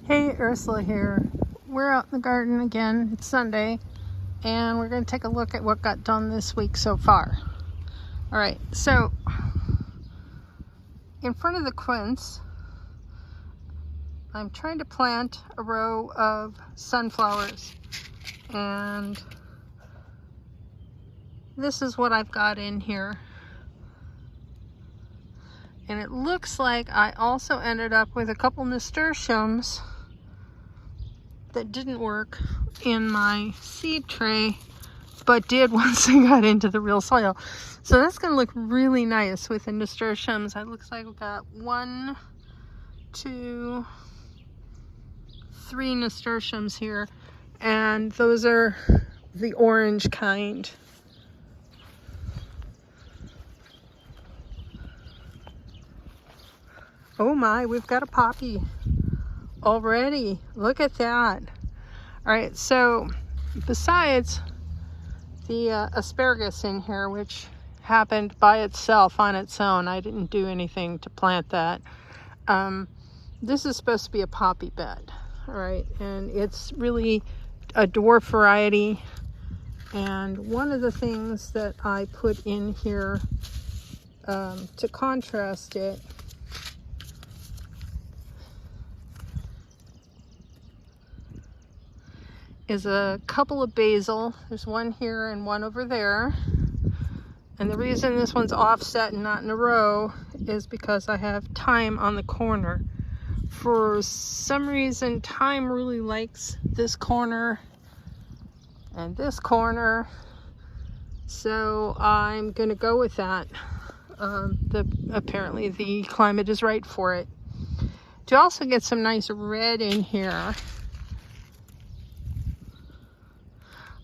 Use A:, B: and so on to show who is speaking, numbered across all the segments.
A: Hey, Ursula here. We're out in the garden again. It's Sunday, and we're going to take a look at what got done this week so far. All right, so in front of the quince, I'm trying to plant a row of sunflowers, and this is what I've got in here. And it looks like I also ended up with a couple nasturtiums that didn't work in my seed tray, but did once I got into the real soil. So that's going to look really nice with the nasturtiums. It looks like we've got 1, 2, 3 nasturtiums here, and those are the orange kind. Oh my, we've got a poppy already. Look at that. All right, so besides the asparagus in here, which happened by itself on its own, I didn't do anything to plant that. This is supposed to be a poppy bed, all right, and it's really a dwarf variety. And one of the things that I put in here to contrast it is a couple of basil. There's one here and one over there. And the reason this one's offset and not in a row is because I have thyme on the corner. For some reason, thyme really likes this corner and this corner. So I'm gonna go with that. Apparently the climate is right for it. To also get some nice red in here,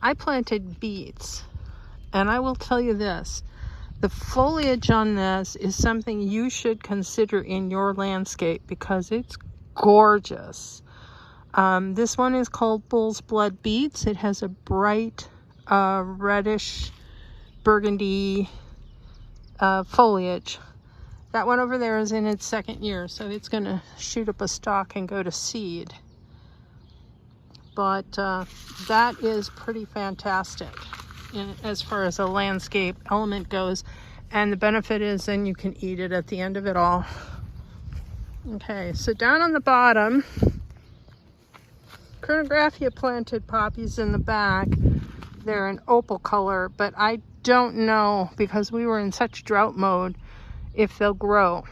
A: I planted beets, and I will tell you this, the foliage on this is something you should consider in your landscape because it's gorgeous. This one is called Bull's Blood Beets. It has a bright reddish burgundy foliage. That one over there is in its second year, so it's going to shoot up a stalk and go to seed. But that is pretty fantastic as far as a landscape element goes. And the benefit is then you can eat it at the end of it all. Okay, so down on the bottom, Chronographia planted poppies in the back. They're an opal color, but I don't know, because we were in such drought mode, if they'll grow.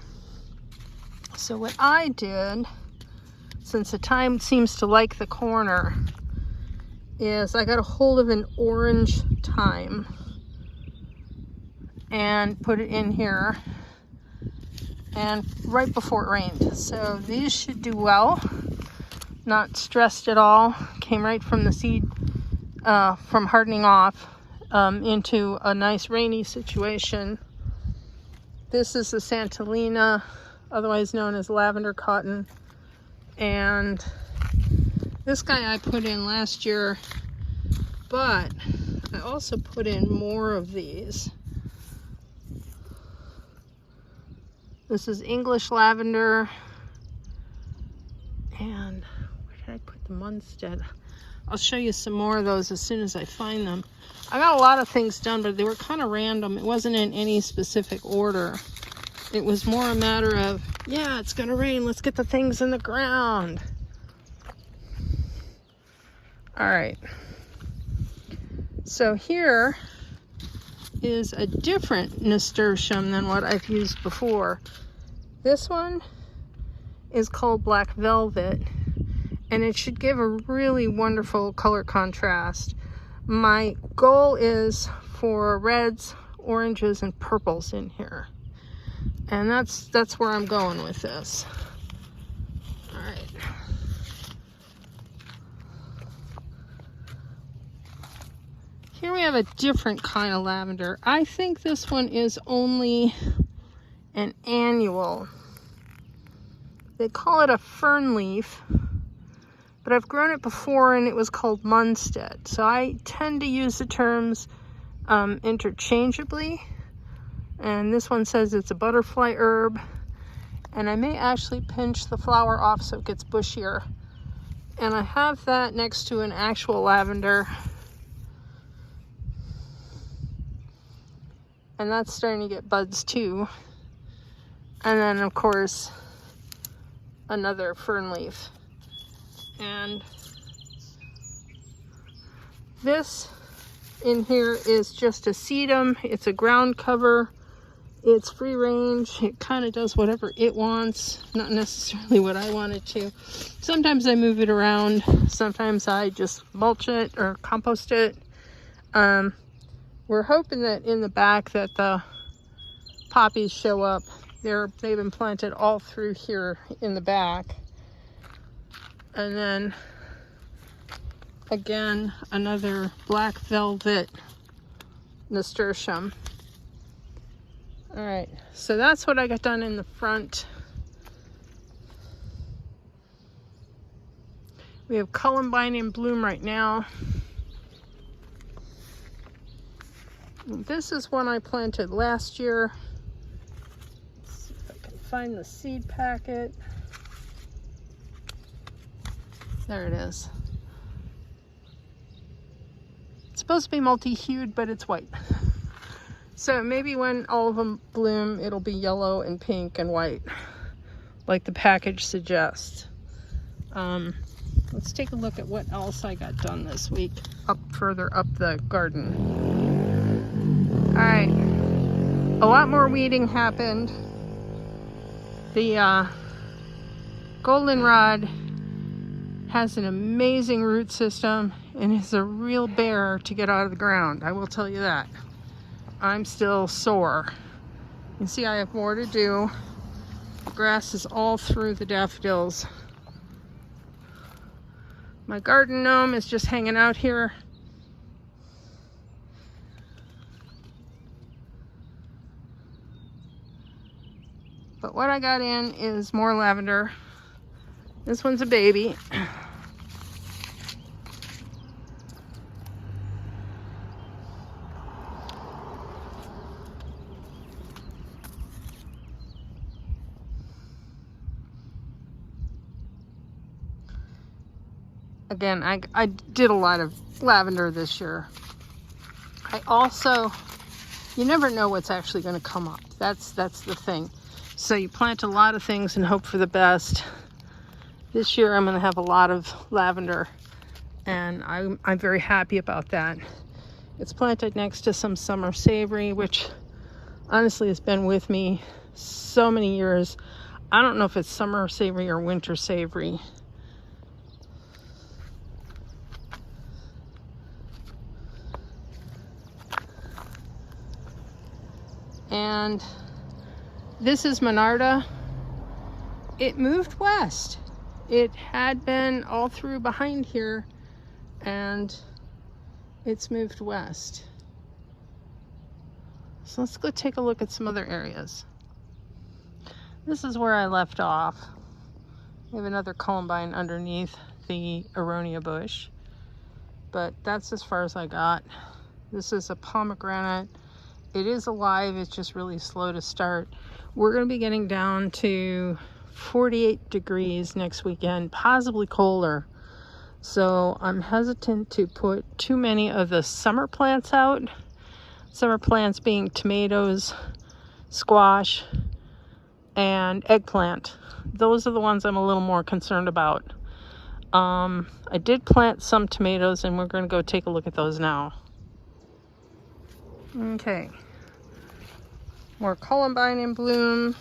A: So what I did, since the thyme seems to like the corner, is I got a hold of an orange thyme and put it in here, and right before it rained. So these should do well, not stressed at all. Came right from the seed, from hardening off into a nice rainy situation. This is the Santolina, otherwise known as lavender cotton. And this guy I put in last year, but I also put in more of these. This is English lavender, and where did I put the Munstead? I'll show you some more of those as soon as I find them. I got a lot of things done, but they were kind of random. It wasn't in any specific order. It was more a matter of, yeah, it's gonna rain, let's get the things in the ground. All right. So here is a different nasturtium than what I've used before. This one is called Black Velvet, and it should give a really wonderful color contrast. My goal is for reds, oranges, and purples in here. And that's where I'm going with this. All right. Here we have a different kind of lavender. I think this one is only an annual. They call it a fern leaf, but I've grown it before and it was called Munstead. So I tend to use the terms interchangeably. And this one says it's a butterfly herb. And I may actually pinch the flower off so it gets bushier. And I have that next to an actual lavender. And that's starting to get buds too. And then of course, another fern leaf. And this in here is just a sedum. It's a ground cover. It's free range. It kind of does whatever it wants, not necessarily what I want it to. Sometimes I move it around. Sometimes I just mulch it or compost it. We're hoping that in the back that the poppies show up. They've been planted all through here in the back. And then again, another black velvet nasturtium. All right, so that's what I got done in the front. We have columbine in bloom right now. This is one I planted last year. Let's see if I can find the seed packet. There it is. It's supposed to be multi-hued, but it's white. So maybe when all of them bloom, it'll be yellow and pink and white, like the package suggests. Let's take a look at what else I got done this week, further up the garden. All right, a lot more weeding happened. The goldenrod has an amazing root system and is a real bear to get out of the ground, I will tell you that. I'm still sore. You can see I have more to do. The grass is all through the daffodils. My garden gnome is just hanging out here. But what I got in is more lavender. This one's a baby. Again, I did a lot of lavender this year. I also, you never know what's actually going to come up. That's the thing. So you plant a lot of things and hope for the best. This year I'm going to have a lot of lavender, and I'm very happy about that. It's planted next to some summer savory, which honestly has been with me so many years. I don't know if it's summer savory or winter savory. And this is Monarda. It moved west. It had been all through behind here, and it's moved west. So let's go take a look at some other areas. This is where I left off. We have another columbine underneath the aronia bush, but that's as far as I got. This is a pomegranate. It is alive, it's just really slow to start. We're going to be getting down to 48 degrees next weekend, possibly colder. So I'm hesitant to put too many of the summer plants out. Summer plants being tomatoes, squash, and eggplant. Those are the ones I'm a little more concerned about. I did plant some tomatoes, and we're going to go take a look at those now. Okay, more columbine in bloom.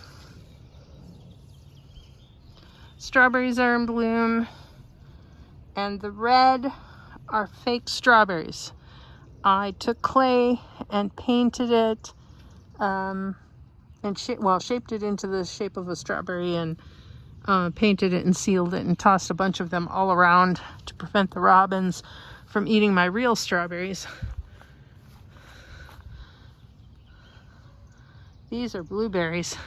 A: Strawberries are in bloom, and the red are fake strawberries. I took clay and painted it, and shaped it into the shape of a strawberry, and painted it and sealed it and tossed a bunch of them all around to prevent the robins from eating my real strawberries. These are blueberries,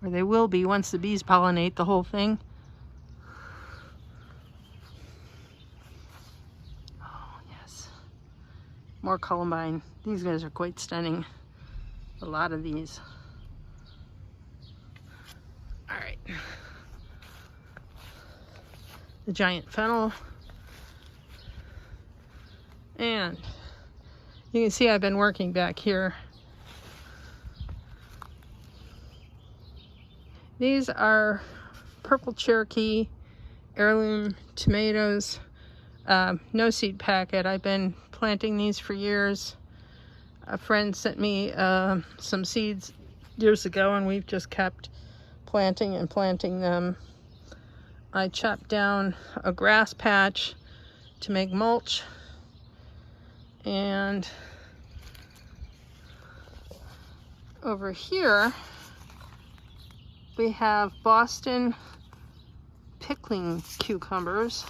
A: or they will be once the bees pollinate the whole thing. Oh, yes. More columbine. These guys are quite stunning. A lot of these. All right. the giant fennel. And you can see I've been working back here. These are purple Cherokee heirloom tomatoes. No seed packet. I've been planting these for years. A friend sent me some seeds years ago, and we've just kept planting and planting them. I chopped down a grass patch to make mulch, and over here we have Boston pickling cucumbers.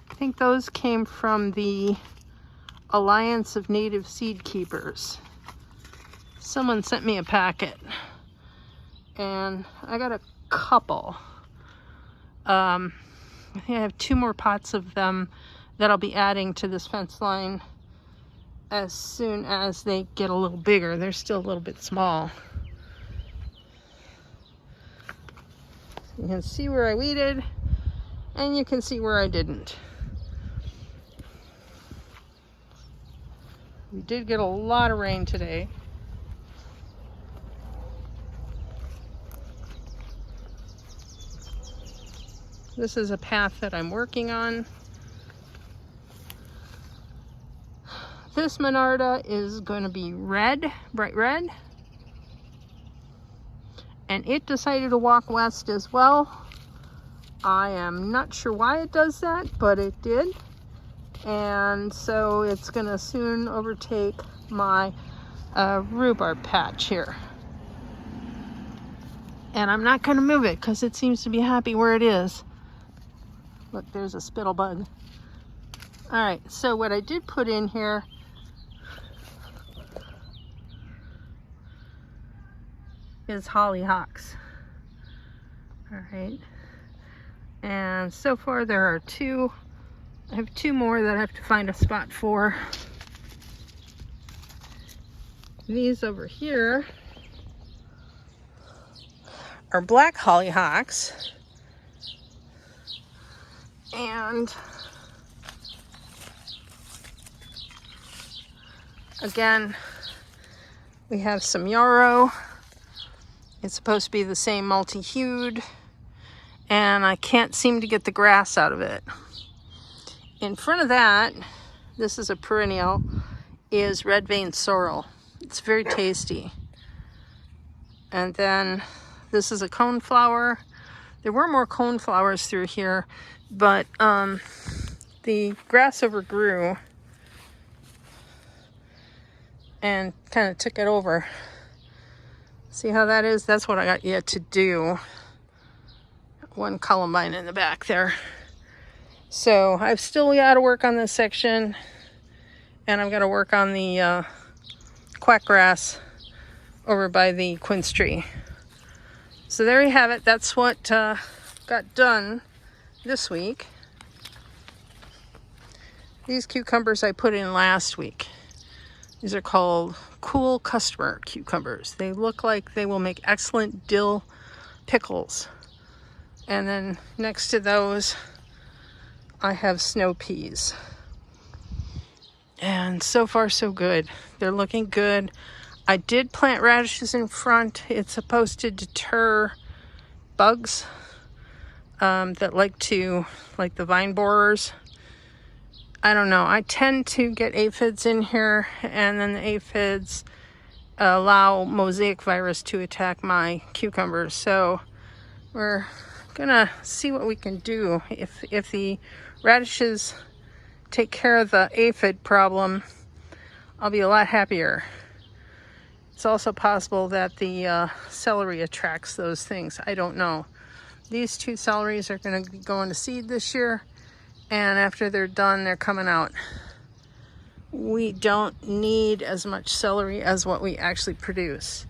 A: I think those came from the Alliance of Native Seed Keepers. Someone sent me a packet, and I got a couple. I think I have 2 more pots of them that I'll be adding to this fence line as soon as they get a little bigger. They're still a little bit small. You can see where I weeded, and you can see where I didn't. We did get a lot of rain today. This is a path that I'm working on. This Monarda is going to be red, bright red. And it decided to walk west as well. I am not sure why it does that, but it did. And so it's going to soon overtake my rhubarb patch here. And I'm not going to move it because it seems to be happy where it is. Look, there's a spittle bug. All right, so what I did put in here is hollyhocks. All right, and so far there are 2. I have 2 more that I have to find a spot for. These over here are black hollyhocks. And again, we have some yarrow. It's supposed to be the same multi-hued, and I can't seem to get the grass out of it. In front of that, this is a perennial, is red vein sorrel. It's very tasty. And then this is a coneflower. There were more coneflowers through here, but the grass overgrew and kind of took it over. See how that is? That's what I got yet to do. 1 columbine in the back there. So I've still got to work on this section, and I've got to work on the quack grass over by the quince tree. So there you have it. That's what got done this week. These cucumbers I put in last week. These are called Cool Customer cucumbers. They look like they will make excellent dill pickles. And then next to those, I have snow peas. And so far so good. They're looking good. I did plant radishes in front. It's supposed to deter bugs that like the vine borers. I don't know. I tend to get aphids in here, and then the aphids allow mosaic virus to attack my cucumbers. So we're gonna see what we can do. If the radishes take care of the aphid problem, I'll be a lot happier. It's also possible that the celery attracts those things. I don't know. These 2 celeries are going to go into seed this year, and after they're done, they're coming out. We don't need as much celery as what we actually produce.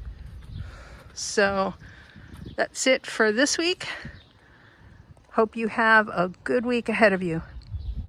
A: So that's it for this week. Hope you have a good week ahead of you.